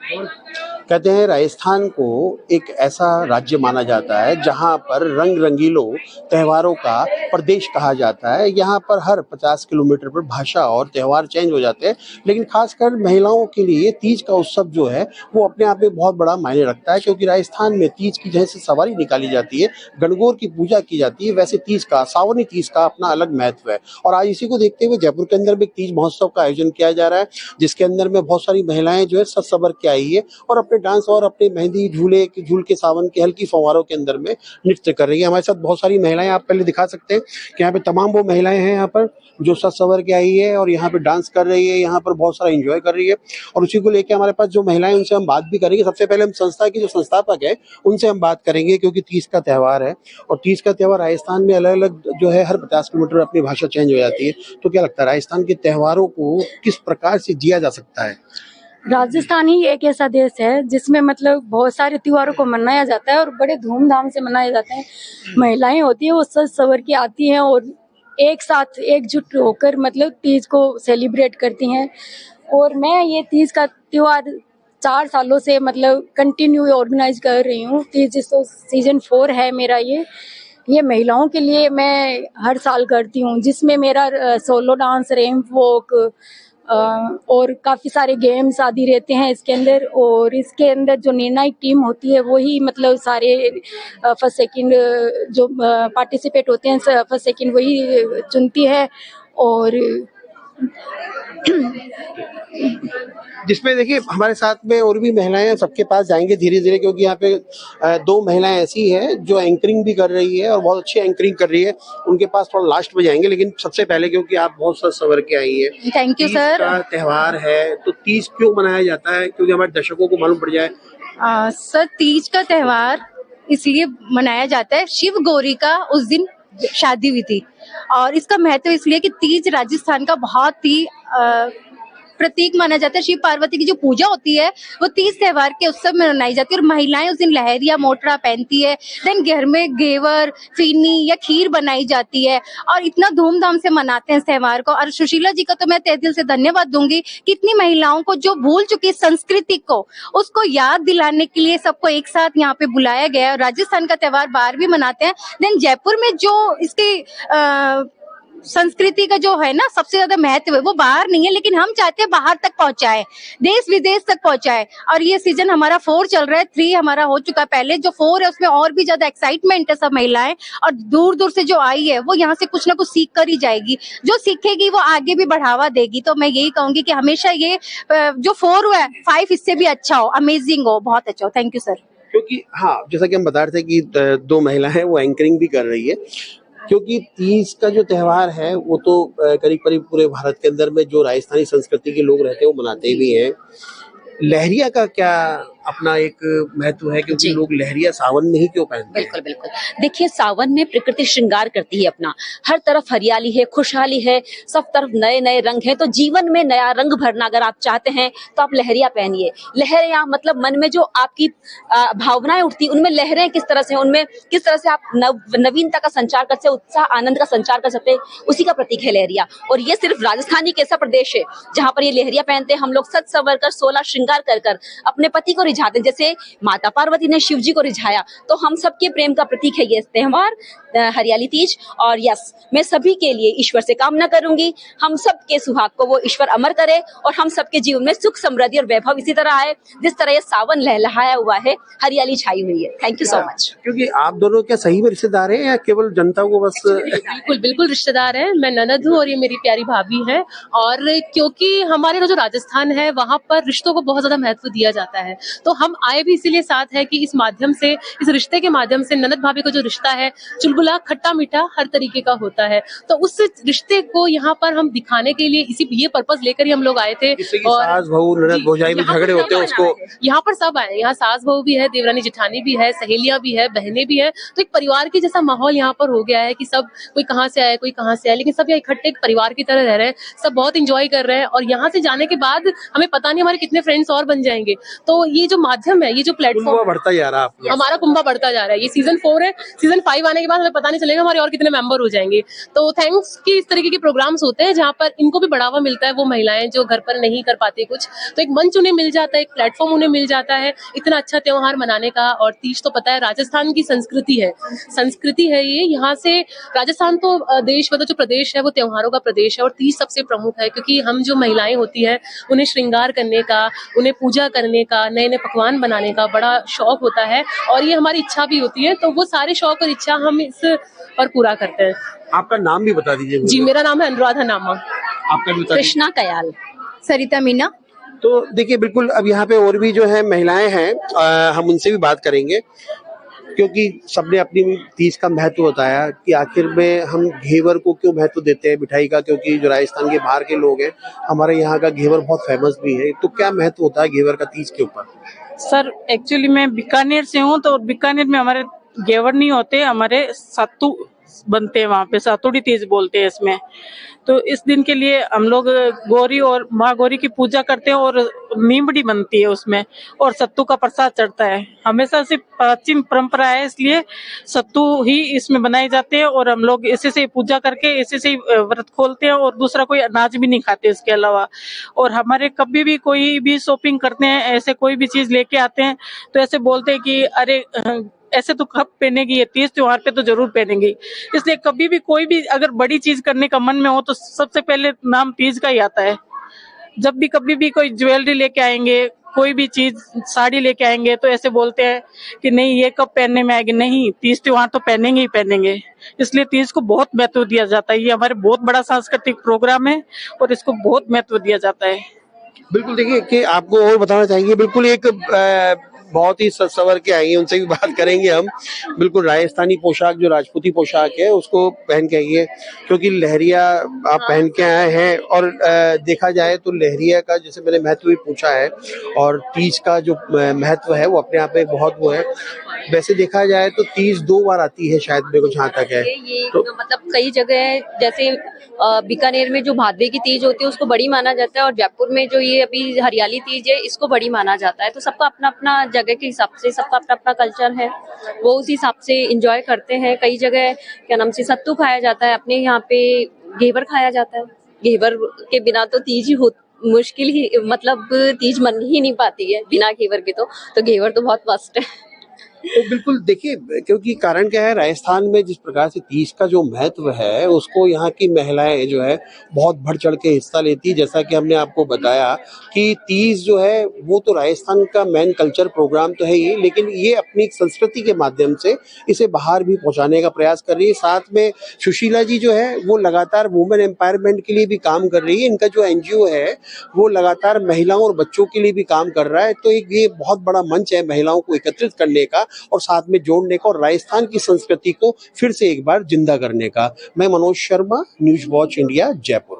कहते हैं राजस्थान को एक ऐसा राज्य माना जाता है जहाँ पर रंग रंगीलों त्योहारों का प्रदेश कहा जाता है। यहाँ पर हर 50 किलोमीटर पर भाषा और त्यौहार चेंज हो जाते हैं, लेकिन खासकर महिलाओं के लिए तीज का उत्सव जो है वो अपने आप में बहुत बड़ा मायने रखता है, क्योंकि राजस्थान में तीज की जैसे सवारी निकाली जाती है, गणगौर की पूजा की जाती है, वैसे तीज का, सावनी तीज का अपना अलग महत्व है। और आज इसी को देखते हुए जयपुर के अंदर भी एक तीज महोत्सव का आयोजन किया जा रहा है, जिसके अंदर में बहुत सारी महिलाएं जो है सज संवर के आई है और अपने डांस और अपने मेहंदी झूल के सावन के हल्की फव्वारों के अंदर में नृत्य कर रही है। हमारे साथ बहुत सारी महिलाएं, आप पहले दिखा सकते हैं कि यहाँ पे तमाम वो महिलाएं हैं यहाँ पर जो सज संवर के आई है और यहाँ पे डांस कर रही है, यहाँ पर बहुत सारा एंजॉय कर रही है। और उसी को लेकर हमारे पास जो महिलाएं, उनसे हम बात भी करेंगे। सबसे पहले हम संस्था की जो संस्थापक है उनसे हम बात करेंगे, क्योंकि तीज का त्यौहार है और तीज का त्यौहार राजस्थान में अलग अलग जो है हर 50 किलोमीटर अपनी भाषा चेंज हो जाती है। तो क्या लगता है राजस्थान के त्योहारों को किस प्रकार से जिया जा सकता है? राजस्थान ही एक ऐसा देश है जिसमें मतलब बहुत सारे त्योहारों को मनाया जाता है और बड़े धूमधाम से मनाए जाते हैं। महिलाएं होती है वो सज संवर के आती हैं और एक साथ एकजुट होकर मतलब तीज को सेलिब्रेट करती हैं। और मैं ये तीज का त्योहार 4 सालों से मतलब कंटिन्यू ऑर्गेनाइज कर रही हूँ। तीज सीजन 4 है मेरा। ये महिलाओं के लिए मैं हर साल करती हूँ, जिसमें मेरा सोलो डांस, रैंप वॉक और काफी सारे गेम्स आदि रहते हैं इसके अंदर। और इसके अंदर जो निर्णायक टीम होती है वही मतलब सारे फर्स्ट सेकंड जो पार्टिसिपेट होते हैं फर्स्ट सेकंड वही चुनती है। और जिसमें देखिए हमारे साथ में और भी महिलाएं हैं, सबके पास जाएंगे धीरे धीरे, क्योंकि यहाँ पे 2 महिलाएं ऐसी हैं जो एंकरिंग भी कर रही है और बहुत अच्छी एंकरिंग कर रही है। उनके पास थोड़ा लास्ट में जाएंगे, लेकिन सबसे पहले क्योंकि आप बहुत सज संवर के आई हैं, थैंक यू सर। तीज का त्योहार है तो तीज क्यों मनाया जाता है, क्योंकि हमारे दर्शकों को मालूम पड़ जाए। सर, तीज का त्योहार इसलिए मनाया जाता है, शिव गौरी का उस दिन शादी हुई थी। और इसका महत्व इसलिए कि तीज राजस्थान का बहुत ही प्रतीक माना जाता है। शिव पार्वती की जो पूजा होती है वो तीज त्योहार के उत्सव में मनाई जाती है। और महिलाएं उस दिन लहरिया मोटरा पहनती है, देन घर में घेवर, फीनी या खीर बनाई जाती है और इतना धूमधाम से मनाते हैं इस त्योहार को। और सुशीला जी का तो मैं तहे दिल से धन्यवाद दूंगी कि इतनी महिलाओं को जो भूल चुकी संस्कृति को उसको याद दिलाने के लिए सबको एक साथ यहाँ पे बुलाया गया है। राजस्थान का त्योहार बाहर भी मनाते हैं। देन जयपुर में जो इसके संस्कृति का जो है ना सबसे ज्यादा महत्व है वो बाहर नहीं है, लेकिन हम चाहते हैं बाहर तक पहुंचाए, देश विदेश तक पहुंचाए। और ये सीजन हमारा 4 चल रहा है, 3 हमारा हो चुका है पहले। जो 4 है उसमें और भी ज्यादा एक्साइटमेंट है। सब महिलाएं और दूर दूर से जो आई है वो यहाँ से कुछ ना कुछ सीख कर ही जाएगी। जो सीखेगी वो आगे भी बढ़ावा देगी। तो मैं यही कहूंगी कि हमेशा ये जो 4 हुआ है 5 इससे भी अच्छा हो, अमेजिंग हो, बहुत अच्छा हो। Thank you sir. क्योंकि हाँ, जैसा कि हम बता रहे थे कि 2 महिलाएं वो एंकरिंग भी कर रही है, क्योंकि तीज का जो त्योहार है वो तो करीब करीब पूरे भारत के अंदर में जो राजस्थानी संस्कृति के लोग रहते हैं वो मनाते भी हैं। लहरिया का क्या अपना एक महत्व है, क्योंकि लोग लहरिया सावन में ही क्यों पहनते हैं? बिल्कुल बिल्कुल। देखिए, सावन में प्रकृति श्रृंगार करती है अपना, हर तरफ हरियाली है, खुशहाली है, सब तरफ नए नए रंग हैं। तो जीवन में नया रंग भरना अगर आप चाहते हैं तो आप लहरिया पहनिए। लहरिया मतलब मन में जो आपकी भावनाएं उठती है उनमें लहरें किस तरह से, उनमें किस तरह से आप नवीनता का संचार कर सकते, उत्साह आनंद का संचार कर सकते, उसी का प्रतीक है लहरिया। और ये सिर्फ राजस्थान ही एक ऐसा प्रदेश है जहाँ पर ये लहरिया पहनते हैं। हम लोग सज संवर कर 16 श्रृंगार कर कर अपने पति को रिझाते हैं, जैसे माता पार्वती ने शिव जी को रिझाया। तो हम सबके प्रेम का प्रतीक है ये त्योहार हरियाली तीज। और यस, मैं सभी के लिए ईश्वर से कामना करूंगी हम सबके सुहाग को वो ईश्वर अमर करे और हम सबके जीवन में सुख समृद्धि और वैभव इसी तरह आए जिस तरह ये सावन लहलहाया हुआ है, हरियाली छाई हुई है। Thank you so much. क्योंकि आप दोनों क्या सही में रिश्तेदार हैं या केवल जनता को बस? बिल्कुल बिल्कुल रिश्तेदार हैं। मैं ननद हूँ और ये मेरी प्यारी भाभी है। और क्योंकि हमारे जो राजस्थान है वहाँ पर रिश्तों को बहुत ज्यादा महत्व दिया जाता है, तो हम आए भी इसीलिए साथ है कि इस माध्यम से, इस रिश्ते के माध्यम से ननद भाभी का जो रिश्ता है चुलबुला खट्टा मीठा हर तरीके का होता है। तो उस रिश्ते को यहाँ पर हम दिखाने के लिए इसी ये पर्पस लेकर ही हम लोग आए थे। और सास बहू ननद भौजाई में झगड़े होते हैं उसको, यहाँ पर सब आए, यहाँ सास बहू भी है, देवरानी जेठानी भी है, सहेलियां भी है, बहनें भी है। तो एक परिवार के जैसा माहौल यहाँ पर हो गया है कि सब कोई कहाँ से आया, कोई कहाँ से आया, लेकिन सब यहाँ इकट्ठे एक परिवार की तरह रह रहे हैं, सब बहुत इंजॉय कर रहे हैं। और यहाँ से जाने के बाद हमें पता नहीं हमारे कितने फ्रेंड्स और बन जाएंगे। तो ये जो माध्यम है, ये जो कुंभा प्लेटफॉर्म बढ़ता जा रहा है आप लोग। हमारा कुंभा बढ़ता जा रहा है। ये सीजन 4 है, सीजन 5 आने के बाद हमें पता नहीं चलेगा हमारे और कितने मेंबर हो जाएंगे। तो थैंक्स कि इस तरीके के प्रोग्राम्स होते हैं जहाँ पर इनको भी बढ़ावा मिलता है, वो महिलाएं जो घर पर नहीं कर पाती कुछ, तो एक मंच उन्हें मिल जाता है, एक प्लेटफॉर्म उन्हें मिल जाता है इतना अच्छा त्योहार मनाने का। और तीज तो पता है राजस्थान की संस्कृति है ये। यहाँ से राजस्थान तो देश मतलब जो प्रदेश है वो त्योहारों का प्रदेश है, और तीज सबसे प्रमुख है क्योंकि हम जो महिलाएं होती है उन्हें श्रृंगार करने का, उन्हें पूजा करने का, नए नए पकवान बनाने का बड़ा शौक होता है, और ये हमारी इच्छा भी होती है। तो वो सारे शौक और इच्छा हम इस पर पूरा करते हैं। आपका नाम भी बता दीजिए मुझे। जी, मेरा नाम है अनुराधा नामा। आपका भी बता दीजिए। कृष्णा कयाल। सरिता मीना। तो देखिए बिल्कुल, अब यहाँ पे और भी जो है महिलाएं हैं, हम उनसे भी बात करेंगे, क्योंकि सबने अपनी तीज का महत्व बताया कि आखिर में हम घेवर को क्यों महत्व देते हैं मिठाई का, क्योंकि जो राजस्थान के बाहर के लोग हैं, हमारे यहाँ का घेवर बहुत फेमस भी है। तो क्या महत्व होता है घेवर का तीज के ऊपर? सर एक्चुअली मैं बीकानेर से हूँ, तो बीकानेर में हमारे घेवर नहीं होते, हमारे सत्तू बनते हैं, वहाँ पे सातुड़ी तीज बोलते हैं इसमें। तो इस दिन के लिए हम लोग गौरी और माँ गौरी की पूजा करते हैं, और मीमड़ी बनती है उसमें, और सत्तू का प्रसाद चढ़ता है। हमेशा से प्राचीन परंपरा है, इसलिए सत्तू ही इसमें बनाए जाते हैं, और हम लोग इसी से पूजा करके इसी से व्रत खोलते हैं, और दूसरा कोई अनाज भी नहीं खाते इसके अलावा। और हमारे कभी भी कोई भी शॉपिंग करते हैं, ऐसे कोई भी चीज लेके आते हैं, तो ऐसे बोलते हैं कि अरे ऐसे तो कब पहनेगी, ये तीज त्योहार पे तो जरूर पहनेंगी। इसलिए कभी भी कोई भी अगर बड़ी चीज करने का मन में हो, तो सबसे पहले नाम तीज का ही आता है। जब भी कभी भी कोई ज्वेलरी लेके आएंगे, कोई भी चीज साड़ी लेके आएंगे, तो ऐसे बोलते हैं कि नहीं ये कब पहनने में आएगी, नहीं तीज त्योहार तो पहनेंगे ही पहनेंगे। इसलिए तीज को बहुत महत्व दिया जाता है। ये हमारे बहुत बड़ा सांस्कृतिक प्रोग्राम है, और इसको बहुत महत्व दिया जाता है। बिल्कुल, देखिए कि आपको और बताना चाहेंगे, बिल्कुल एक बहुत ही सज संवर के आई है, उनसे भी बात करेंगे हम। बिल्कुल राजस्थानी पोशाक, जो राजपूती पोशाक है, उसको पहन के आई है, क्योंकि लहरिया आप पहन के आए हैं। और देखा जाए तो लहरिया का जैसे मैंने महत्व भी पूछा है, और तीज का जो महत्व है वो अपने आप में बहुत वो है। वैसे देखा जाए तो तीज 2 बार आती है शायद, मेरे को जहाँ तक है। ये तो मतलब कई जगह जैसे बीकानेर में जो भादवे की तीज होती है उसको बड़ी माना जाता है, और जयपुर में जो ये अभी हरियाली तीज है इसको बड़ी माना जाता है। तो सबका अपना अपना जगह के हिसाब से सबका अपना अपना कल्चर है, वो उस हिसाब से एंजॉय करते हैं। कई जगह क्या नाम से सत्तू खाया जाता है, अपने यहाँ पे घेवर खाया जाता है। घेवर के बिना तो तीज ही मुश्किल ही, मतलब तीज मन ही नहीं पाती है बिना घेवर के। तो घेवर तो बहुत मस्त है। तो बिल्कुल देखिए, क्योंकि कारण क्या है, राजस्थान में जिस प्रकार से तीज का जो महत्व है उसको यहाँ की महिलाएं जो है बहुत बढ़ चढ़ के हिस्सा लेती है। जैसा कि हमने आपको बताया कि तीज जो है वो तो राजस्थान का मेन कल्चर प्रोग्राम तो है ही, लेकिन ये अपनी संस्कृति के माध्यम से इसे बाहर भी पहुंचाने का प्रयास कर रही है। साथ में सुशीला जी जो है वो लगातार वुमेन एम्पावरमेंट के लिए भी काम कर रही है। इनका जो एनजीओ है वो लगातार महिलाओं और बच्चों के लिए भी काम कर रहा है। तो एक ये बहुत बड़ा मंच है महिलाओं को एकत्रित करने का और साथ में जोड़ने का, और राजस्थान की संस्कृति को फिर से एक बार जिंदा करने का। मैं Manoj Sharma, news watch India, Jaipur.